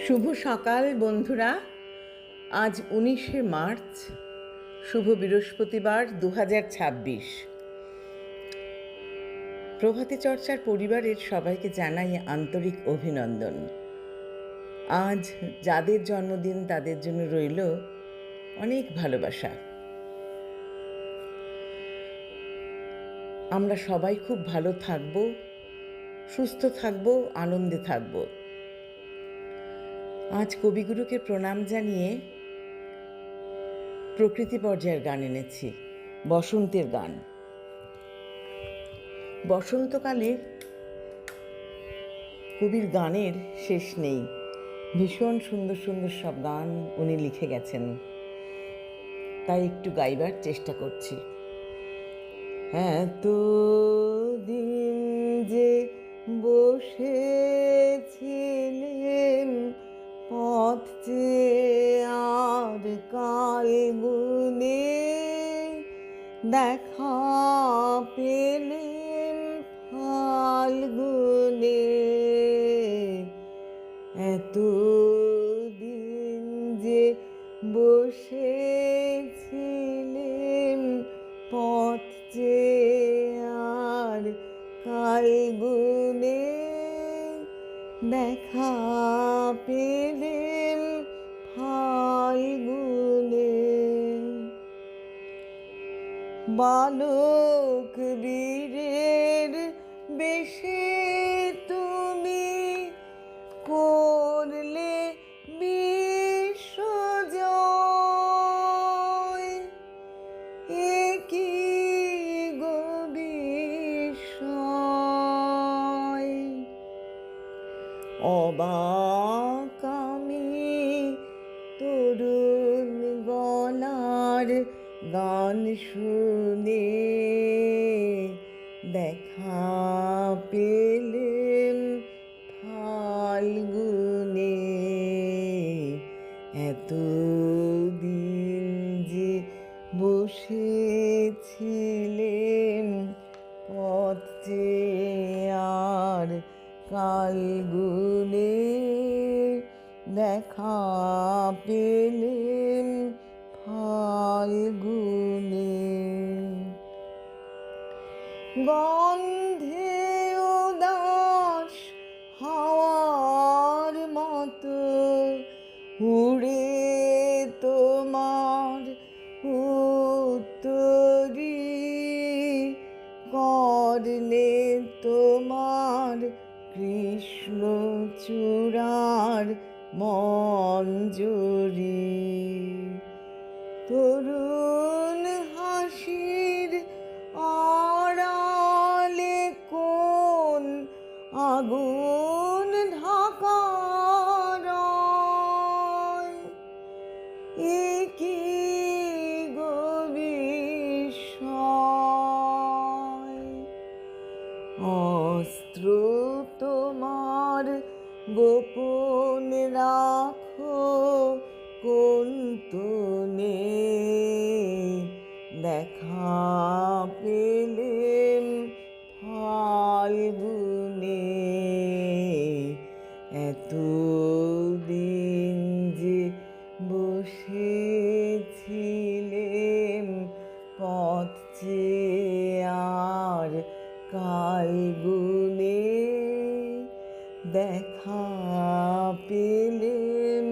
শুভ সকাল বন্ধুরা। আজ 19শে মার্চ, শুভ বৃহস্পতিবার 2026। প্রভাতী চর্চার পরিবারের সবাইকে জানাই আন্তরিক অভিনন্দন। আজ যাদের জন্মদিন তাদের জন্য রইল অনেক ভালোবাসা। আমরা সবাই খুব ভালো থাকব, সুস্থ থাকব, আনন্দে থাকব। আজ কবিগুরুকে প্রণাম জানিয়ে প্রকৃতি পর্যায়ের গান এনেছি, বসন্তের গান। বসন্তকালে কবির গানের শেষ নেই, ভীষণ সুন্দর সুন্দর সব গান উনি লিখে গেছেন, তাই একটু গাইবার চেষ্টা করছি। এত দিন যে বসেছিলেন পথ চেয়ে, আর কাল গুনে দেখা পেলেন ফাল্গুনে। এত দিন যে বসেছিলেন পথ চেয়ে, আর কাল গুনে দেখা পেলেন ফাল্গুনে। বালক বীরের বেশে তুমি করলে বিশ্বজয়, একই গো বিস্ময়। অবাক আমি তরুণ গলার গান শুনে, দেখা পেলেন ফাল্গুনে। এত দিন যে বসেছিলেন পথ চেয়ে, আর কাল গুনে দেখা পেলেন ফাল্গুনে। গন্ধে উদাস হাওয়ার মতো উড়ে তোমার উত্তরী, করলে তোমার কৃষ্ণচূড়ার মঞ্জরি। তরুণ হাসির আড়ালে কোন আগুন ঢাকা রয়, একই গো বিস্ময়। অস্ত্র তোমার গোপন রাখো কোন তনে, দেখা পেলেন ফাল্গুনে। এত দিন যে বসেছিলেন পথ চেয়ে, আর কাল গুনে দেখা পেলেন